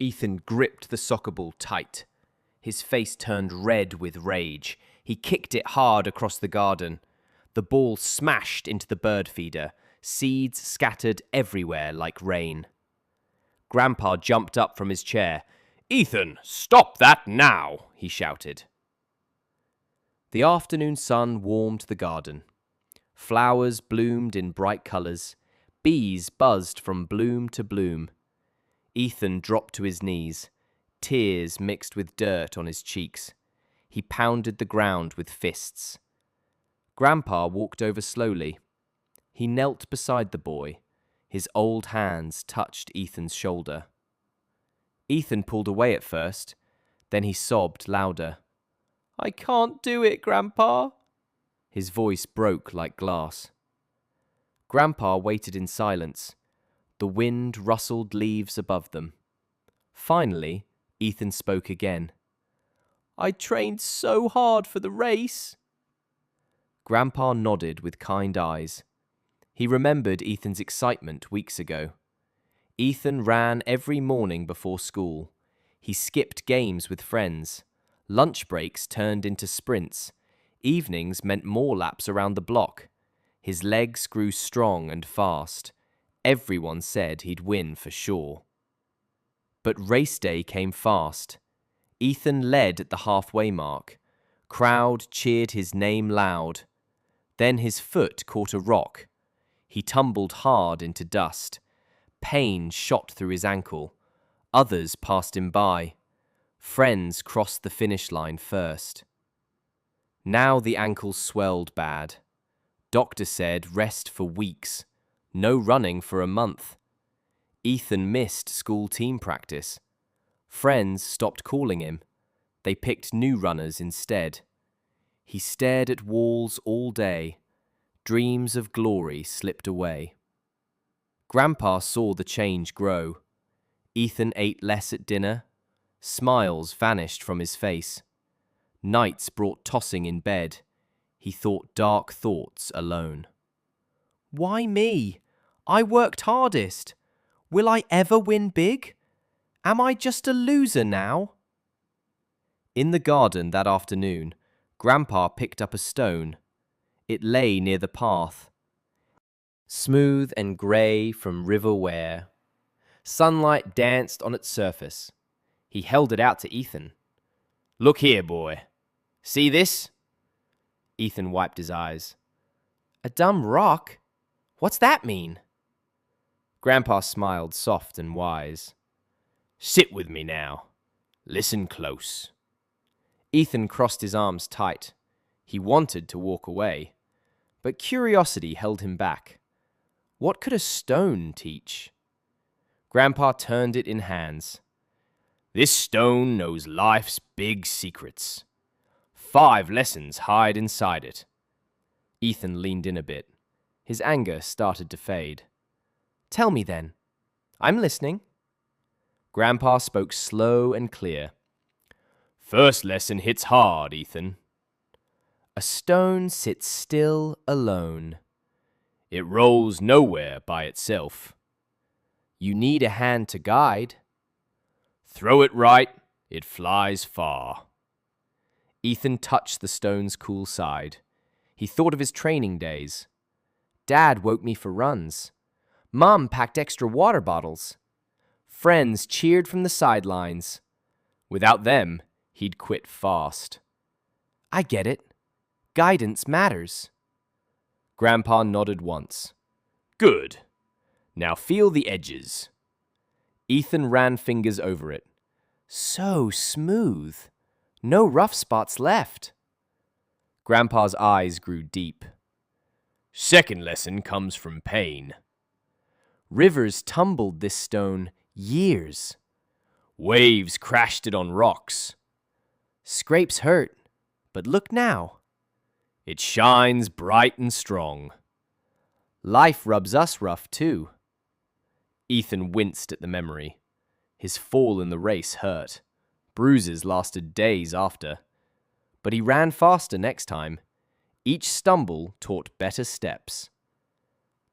Ethan gripped the soccer ball tight. His face turned red with rage. He kicked it hard across the garden. The ball smashed into the bird feeder. Seeds scattered everywhere like rain. Grandpa jumped up from his chair. "Ethan, stop that now!" he shouted. The afternoon sun warmed the garden. Flowers bloomed in bright colours. Bees buzzed from bloom to bloom. Ethan dropped to his knees, tears mixed with dirt on his cheeks. He pounded the ground with fists. Grandpa walked over slowly. He knelt beside the boy. His old hands touched Ethan's shoulder. Ethan pulled away at first, then he sobbed louder. "I can't do it, Grandpa." His voice broke like glass. Grandpa waited in silence. The wind rustled leaves above them. Finally, Ethan spoke again. "I trained so hard for the race." Grandpa nodded with kind eyes. He remembered Ethan's excitement weeks ago. Ethan ran every morning before school. He skipped games with friends. Lunch breaks turned into sprints. Evenings meant more laps around the block. His legs grew strong and fast. Everyone said he'd win for sure. But race day came fast. Ethan led at the halfway mark. Crowd cheered his name loud. Then his foot caught a rock. He tumbled hard into dust. Pain shot through his ankle. Others passed him by. Friends crossed the finish line first. Now the ankle swelled bad. Doctor said rest for weeks. No running for a month. Ethan missed school team practice. Friends stopped calling him. They picked new runners instead. He stared at walls all day. Dreams of glory slipped away. Grandpa saw the change grow. Ethan ate less at dinner. Smiles vanished from his face. Nights brought tossing in bed. He thought dark thoughts alone. "Why me? I worked hardest. Will I ever win big? Am I just a loser now?" In the garden that afternoon, Grandpa picked up a stone. It lay near the path. Smooth and grey from river wear. Sunlight danced on its surface. He held it out to Ethan. "Look here, boy. See this?" Ethan wiped his eyes. "A dumb rock? What's that mean?" Grandpa smiled soft and wise. "Sit with me now. Listen close." Ethan crossed his arms tight. He wanted to walk away, but curiosity held him back. What could a stone teach? Grandpa turned it in hands. "This stone knows life's big secrets. 5 lessons hide inside it." Ethan leaned in a bit. His anger started to fade. "Tell me then. I'm listening." Grandpa spoke slow and clear. "First lesson hits hard, Ethan. A stone sits still alone. It rolls nowhere by itself. You need a hand to guide. Throw it right, it flies far." Ethan touched the stone's cool side. He thought of his training days. Dad woke me for runs. Mom packed extra water bottles. Friends cheered from the sidelines. Without them, he'd quit fast. I get it. Guidance matters. Grandpa nodded once. Good. Now feel the edges. Ethan ran fingers over it. So smooth. No rough spots left. Grandpa's eyes grew deep. Second lesson comes from pain. Rivers tumbled this stone years. Waves crashed it on rocks. Scrapes hurt, but look now. It shines bright and strong. Life rubs us rough too. Ethan winced at the memory. His fall in the race hurt. Bruises lasted days after. But he ran faster next time. Each stumble taught better steps.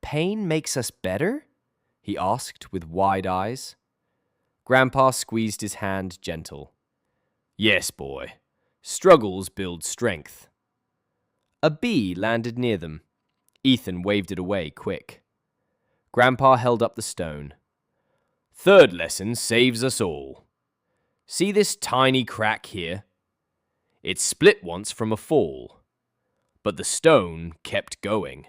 Pain makes us better? He asked with wide eyes. Grandpa squeezed his hand gentle. Yes, boy. Struggles build strength. A bee landed near them. Ethan waved it away quick. Grandpa held up the stone. Third lesson saves us all. See this tiny crack here? It split once from a fall, but the stone kept going.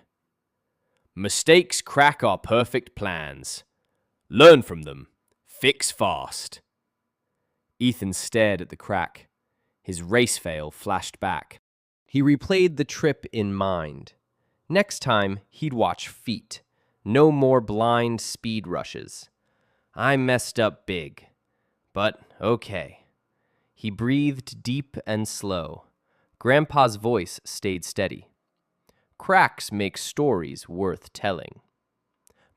Mistakes crack our perfect plans. Learn from them. Fix fast. Ethan stared at the crack. His race fail flashed back. He replayed the trip in mind. Next time, he'd watch feet. No more blind speed rushes. I messed up big. But okay. He breathed deep and slow. Grandpa's voice stayed steady. Cracks make stories worth telling.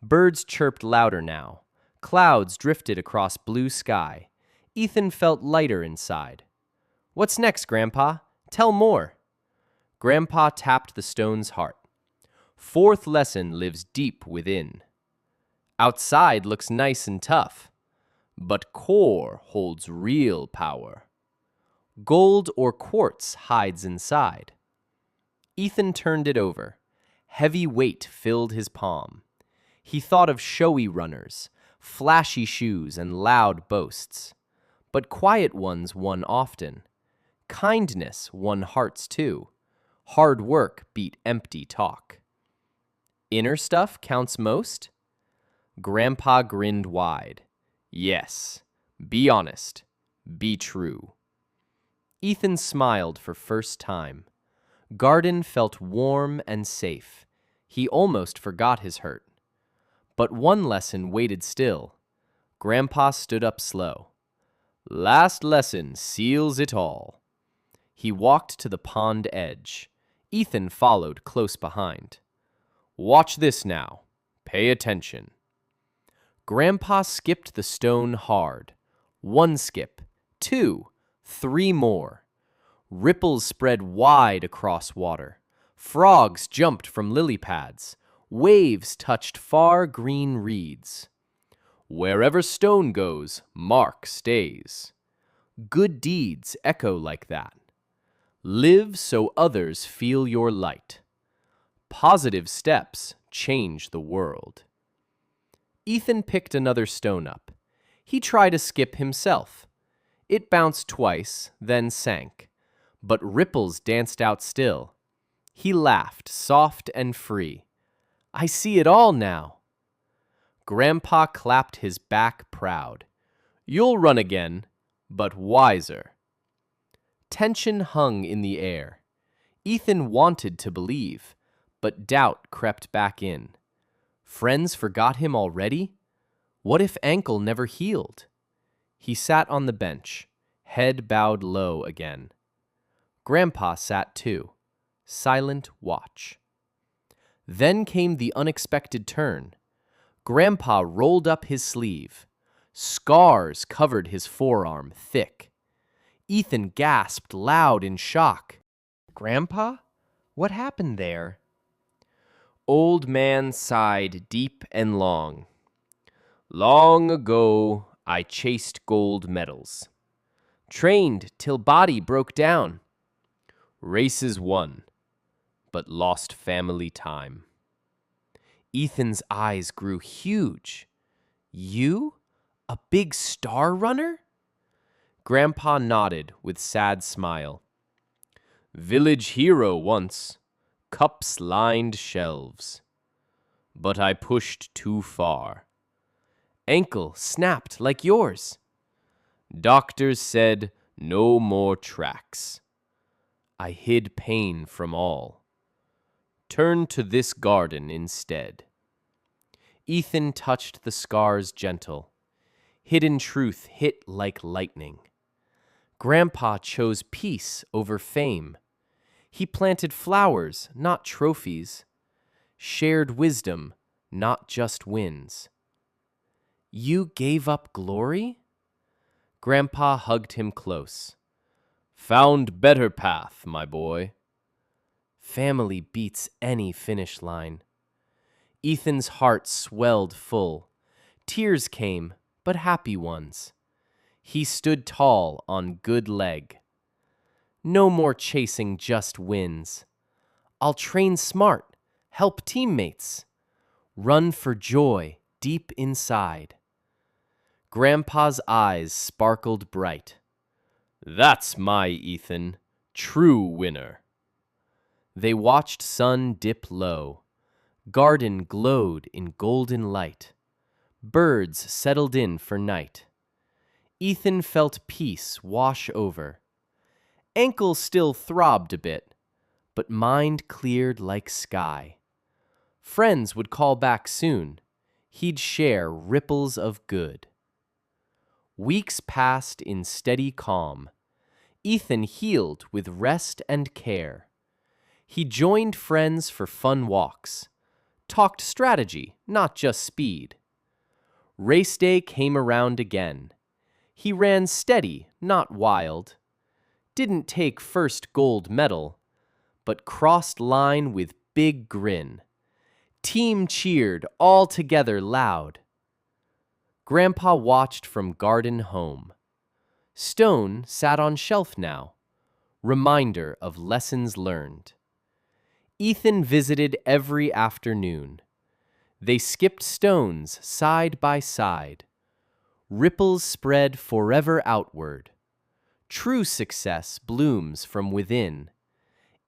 Birds chirped louder now. Clouds drifted across blue sky. Ethan felt lighter inside. What's next, Grandpa? Tell more. Grandpa tapped the stone's heart. Fourth lesson lives deep within. Outside looks nice and tough, but core holds real power. Gold or quartz hides inside. Ethan turned it over. Heavy weight filled his palm. He thought of showy runners, flashy shoes, and loud boasts. But quiet ones won often. Kindness won hearts too. Hard work beat empty talk. Inner stuff counts most? Grandpa grinned wide. Yes, be honest, be true. Ethan smiled for first time. Garden felt warm and safe. He almost forgot his hurt. But one lesson waited still. Grandpa stood up slow. Last lesson seals it all. He walked to the pond edge. Ethan followed close behind. Watch this now. Pay attention. Grandpa skipped the stone hard. One skip, two, three more. Ripples spread wide across water. Frogs jumped from lily pads. Waves touched far green reeds. Wherever stone goes, mark stays. Good deeds echo like that. Live so others feel your light. Positive steps change the world. Ethan picked another stone up. He tried a skip himself. It bounced twice, then sank, but ripples danced out still. He laughed, soft and free. I see it all now. Grandpa clapped his back proud. You'll run again, but wiser. Tension hung in the air. Ethan wanted to believe, but doubt crept back in. Friends forgot him already? What if ankle never healed? He sat on the bench, head bowed low again. Grandpa sat too, silent watch. Then came the unexpected turn. Grandpa rolled up his sleeve. Scars covered his forearm thick. Ethan gasped loud in shock. Grandpa? What happened there? Old man sighed deep and long. Long ago, I chased gold medals. Trained till body broke down. Races won, but lost family time. Ethan's eyes grew huge. You? A big star runner? Grandpa nodded with sad smile. Village hero once. Cups lined shelves. But I pushed too far. Ankle snapped like yours. Doctors said no more tracks. I hid pain from all. Turn to this garden instead. Ethan touched the scars gentle. Hidden truth hit like lightning. Grandpa chose peace over fame. He planted flowers, not trophies. Shared wisdom, not just wins. You gave up glory? Grandpa hugged him close. Found better path, my boy. Family beats any finish line. Ethan's heart swelled full. Tears came, but happy ones. He stood tall on good leg. No more chasing just wins. I'll train smart, help teammates, run for joy deep inside. Grandpa's eyes sparkled bright. That's my Ethan, true winner. They watched sun dip low. Garden glowed in golden light. Birds settled in for night. Ethan felt peace wash over. Ankle still throbbed a bit, but mind cleared like sky. Friends would call back soon. He'd share ripples of good. Weeks passed in steady calm. Ethan healed with rest and care. He joined friends for fun walks. Talked strategy, not just speed. Race day came around again. He ran steady, not wild. Didn't take first gold medal, but crossed line with big grin. Team cheered all together loud. Grandpa watched from garden home. Stone sat on shelf now, reminder of lessons learned. Ethan visited every afternoon. They skipped stones side by side. Ripples spread forever outward. True success blooms from within.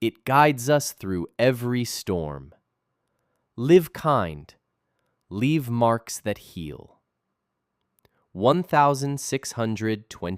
It guides us through every storm. Live kind. Leave marks that heal. 1620